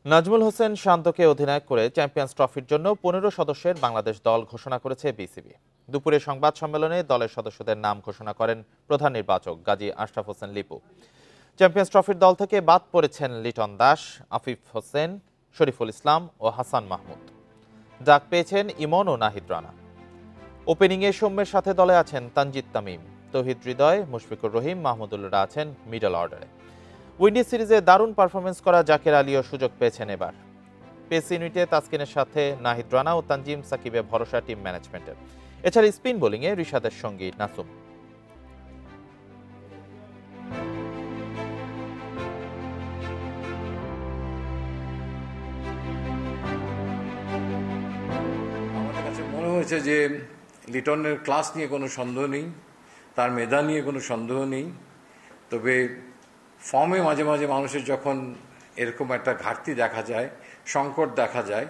নাজমুল হোসেন শান্তকে অধিনায়ক করে চ্যাম্পিয়ন্স ট্রফির জন্য ১৫ সদস্যের বাংলাদেশ দল ঘোষণা করেছে বিসিবি। দুপুরে সংবাদ সম্মেলনে দলের সদস্যদের নাম ঘোষণা করেন প্রধান নির্বাচক গাজী আশরাফ হোসেন লিপু। চ্যাম্পিয়ন্স ট্রফির দল থেকে বাদ পড়েছেন লিটন দাস, আফিফ হোসেন, শরীফুল ইসলাম ও হাসান মাহমুদ। ডাক পেয়েছেন ইমন ও নাহিদ রানা। ওপেনিংয়ে সৌম্যের সাথে দলে আছেন তানজিদ তামিম, তৌহিদ হৃদয়, মুশফিকুর রহিম, মাহমুদুল্লাহরা আছেন মিডল অর্ডারে। উইন্ডিজ সিরিজে দারুণ পারফরমেন্স করা জাকের আলীও সুযোগ পেয়েছেন এবার। পেস ইউনিটে তাসকিনের সাথে নাহিদ রানা ও তানজিম সাকিবে ভরসা টিম ম্যানেজমেন্টের। এছাড়া স্পিন বোলিংয়ে রিশাদের সঙ্গী নাসুম। আমাদের কাছে মনে হয়েছে যে লিটনের ক্লাস নিয়ে কোনো সন্দেহ নেই, তার মেধা নিয়ে কোনো সন্দেহ নেই। তবে ফর্মে মাঝে মাঝে মানুষের যখন এরকম একটা ঘাটতি দেখা যায়, সংকট দেখা যায়,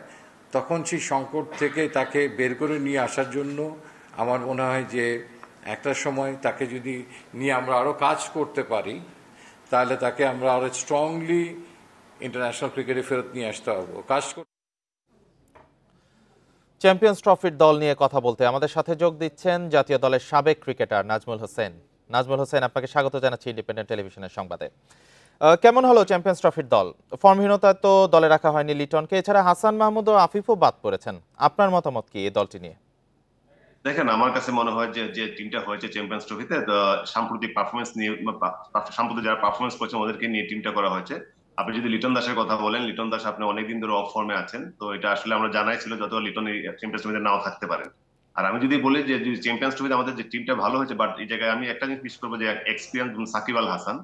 তখন সেই সংকট থেকে তাকে বের করে নিয়ে আসার জন্য আমার মনে হয় যে একটা সময় তাকে যদি নিয়ে আমরা আরও কাজ করতে পারি, তাহলে তাকে আমরা আরও স্ট্রংলি ইন্টারন্যাশনাল ক্রিকেটে ফেরত নিয়ে আসতে পারবো। চ্যাম্পিয়ন্স ট্রফির দল নিয়ে কথা বলতে আমাদের সাথে যোগ দিচ্ছেন জাতীয় দলের সাবেক ক্রিকেটার নাজমুল হোসেন। নাজমুল হোসেন, আপনাকে স্বাগত জানাচ্ছি ইন্ডিপেন্ডেন্ট টেলিভিশনের সংবাদে। কেমন হলো চ্যাম্পিয়ন্স ট্রফির দল? ফর্মহীনতা তো দলে রাখা হয়নি লিটনকে, এছাড়া হাসান মাহমুদ ও আফিফও বাদ পড়েছেন। আপনার মতামত কি এই দলটি নিয়ে? দেখেন, আমার কাছে মনে হয় যে যে টিমটা হয়েছে চ্যাম্পিয়ন্স ট্রফিতে, সাম্প্রতিক পারফরমেন্স নিয়ে সাম্প্রতিক যারা পারফরমেন্স করেছেন ওদেরকে নিয়ে টিমটা করা হয়েছে। আপনি যদি লিটন দাসের কথা বলেন, লিটন দাস আপনি অনেকদিন ধরে অফ ফর্মে আছেন, তো এটা আসলে আমরা জানাই ছিল যত লিটন চ্যাম্পিয়ন্স ট্রফিতে নাও থাকতে পারেন। আর আমি যদি বলি যে চ্যাম্পিয়ন্স ট্রফিতে আমাদের যে টিমটা ভালো হয়েছে, বাট এই জায়গায় আমি একটা জিনিস মিস করবো যে এক্সপিরিয়েন্স সাকিব আল হাসান।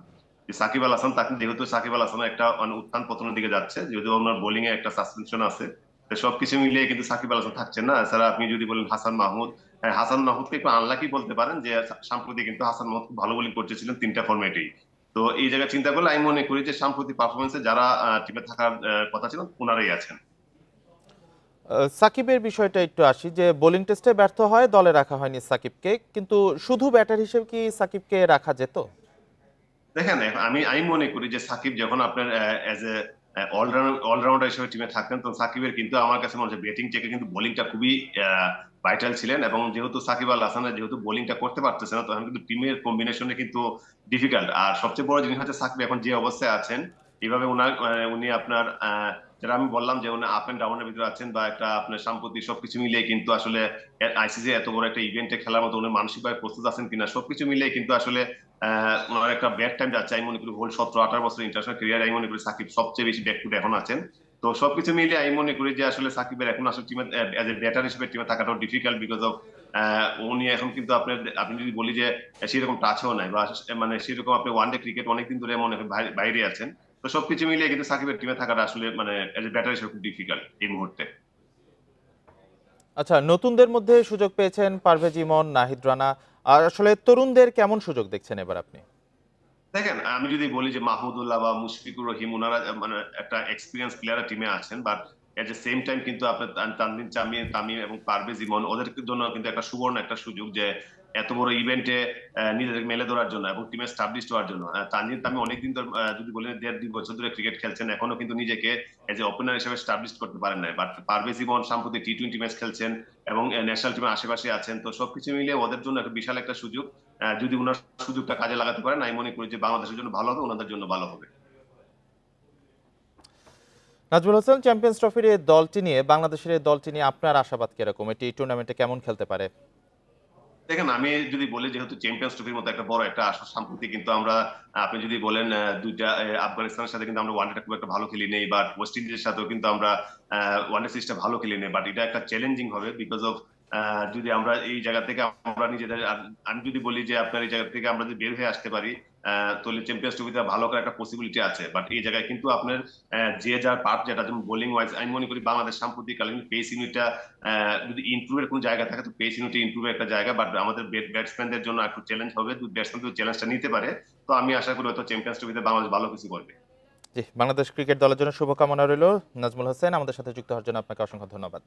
সাকিব আল হাসান তাকে, যেহেতু সাকিব আল হাসান একটা উত্থান পতনের দিকে যাচ্ছে, যেহেতু ওনার বোলিং এ একটা সাসপেনশন আছে, তো সবকিছু মিলিয়ে কিন্তু সাকিব আল হাসান থাকছেন না। এছাড়া আপনি যদি বলেন হাসান মাহমুদ, হ্যাঁ, হাসান মাহমুদকে একটু আনলাকি বলতে পারেন যে সাম্প্রতিক কিন্তু হাসান মাহমুদ খুব ভালো বোলিং করতেছিলেন তিনটা ফরম্যাটেই। তো এই জায়গায় চিন্তা করলে আমি মনে করি যে সাম্প্রতিক পারফরমেন্সে যারা টিমে থাকার কথা ছিল ওনারাই আছেন। সাকিবের বিষয়টা একটু আসি, যে বোলিং টেস্টে ব্যর্থ হয়, দলে রাখা হয়নি সাকিবকে, কিন্তু শুধু ব্যাটার হিসেবে কি সাকিবকে রাখা যেত? দেখেন, আমি আমি মনে করি যে সাকিব যখন আপনার এজ এ অলরাউন্ডার হিসেবে টিমে থাকতেন, তো সাকিবের কিন্তু আমার কাছে মনে হচ্ছে ব্যাটিং থেকে কিন্তু বোলিংটা খুবই ভাইটাল ছিলেন। এবং যেহেতু সাকিব আল হাসানের যেহেতু বোলিংটা করতে পারতেছে না, তখন কিন্তু টিমের কম্বিনেশনে কিন্তু ডিফিকাল্ট। আর সবচেয়ে বড় জিনিস হচ্ছে সাকিব এখন যে অবস্থায় আছেন, এইভাবে উনি আপনার যেটা আমি বললাম যে উনি আপ এন্ড ডাউনের ভিতরে আছেন, বা একটা আপনার সাম্প্রতিক সবকিছু মিলিয়ে কিন্তু আসলে আইসিসি এত বড় একটা ইভেন্টে খেলার মতো উনি মানসিকভাবে প্রস্তুত আছেন কিনা, সবকিছু মিলিয়ে কিন্তু আসলে ওনার একটা ব্যাড টাইম যাচ্ছে। আমি মনে করি হোল 17-18 বছর ইন্টারন্যাশনাল ক্যারিয়ার, আমি মনে করি সাকিব সবচেয়ে বেশি ব্যাক ফুটে এখন আছেন। তো সবকিছু মিলিয়ে আমি মনে করি যে আসলে সাকিবের এখন আসলে টিমে এজ এ ব্যাটার হিসেবে টিমে থাকাটাও ডিফিকাল্ট, বিকজ অফ উনি এখন কিন্তু আপনার, আপনি যদি বলি যে সেরকম টাচেও নাই, বা মানে সেরকম আপনি ওয়ানডে ক্রিকেট অনেকদিন ধরে মনে হয় বাইরে আছেন। তো সবকিছু মিলিয়ে কিন্তু সাকিবের টিমে থাকাটা আসলে মানে এজ এ ব্যাটার হিসেবে খুব ডিফিকাল্ট এই মুহূর্তে। আচ্ছা, নতুনদের মধ্যে সুযোগ পেয়েছেন পারভেজ ইমন, নাহিদ রানা, আর আসলে তরুণদের কেমন সুযোগ দেখছেন এবার আপনি? দেখেন, আমি যদি বলি যে মাহমুদুল্লাহ বা মুশফিকুর রহিম, ওনারা মানে একটা এক্সপিরিয়েন্স প্লেয়ার টিমে আছেন, but at the same time কিন্তু আপনার তানজিদ তামিম তামিম এবং পারভেজ ইমন, ওদের জন্য কিন্তু একটা সুবর্ণ একটা সুযোগ যে এত বড় ইভেন্টে নিজেদের মেলে ধরার জন্য এবং টিমে স্টাবলিশ হওয়ার জন্য। তানজিদ তামিম অনেকদিন ধরে যদি বলেন 1.5-2 বছর ধরে ক্রিকেট খেলছেন, এখনো কিন্তু নিজেকে এজ এ ওপেনার হিসেবে স্টাবলিশ করতে পারেন নাই। বাট পারভেজ ইমন সাম্প্রতিক টি-20 ম্যাচ খেলছেন এবং ন্যাশনাল টিমের আশেপাশে আছেন, তো সবকিছু মিলিয়ে ওদের জন্য একটা বিশাল একটা সুযোগ। যদি ওনার সুযোগটা কাজে লাগাতে পারেন, আমি মনে করি যে বাংলাদেশের জন্য ভালো হবে, ওনাদের জন্য ভালো হবে। নাজমুল হোসেন, চ্যাম্পিয়ন্স ট্রফির এই দলটি নিয়ে, বাংলাদেশের এই দলটি নিয়ে আপনার আশাবাদ কিরকম? এটি টুর্নামেন্টে কেমন খেলতে পারে? দেখেন, আমি যদি বলি যেহেতু চ্যাম্পিয়ন্স ট্রফির মতো একটা বড় একটা আসর সাম্প্রতিক কিন্তু আমরা, আপনি যদি বলেন দুইটা আফগানিস্তানের সাথে কিন্তু আমরা ওয়ানডেটা খুব একটা ভালো খেলি নেই, বাট ওয়েস্ট ইন্ডিজের সাথেও কিন্তু আমরা ওয়ানডে সিরিজটা ভালো খেলি নেই। বাট এটা একটা চ্যালেঞ্জিং হবে, বিকজ অফ যদি আমরা এই জায়গা থেকে আমরা নিজেদের আমি যদি বলি যে আপনার এই জায়গা থেকে আমরা যদি বের হয়ে আসতে পারি, তাহলে চ্যাম্পিয়ন্স ট্রফিতে ভালো করার একটা পসিবিলিটি আছে। বাট এই জায়গায় কিন্তু আপনার যে যার পার্ট, যেটা যেমন বোলিং ওয়াইজ আমি মনে করি বাংলাদেশ সাম্প্রতিককালীন পেস ইউনিটটা যদি ইমপ্রুভের কোনো জায়গা থাকে, তো পেস ইউনিটি ইমপ্রুভের একটা জায়গা। বাট আমাদের ব্যাটসম্যানদের জন্য একটু চ্যালেঞ্জ হবে, ব্যাটসম্যান যদি চ্যালেঞ্জটা নিতে পারে, তো আমি আশা করি হয়তো চ্যাম্পিয়ন্স ট্রফিতে বাংলাদেশ ভালো কিছু করবে। জি, বাংলাদেশ ক্রিকেট দলের জন্য শুভকামনা রইল। নাজমুল হোসেন, আমাদের সাথে যুক্ত হওয়ার জন্য আপনাকে অসংখ্য ধন্যবাদ।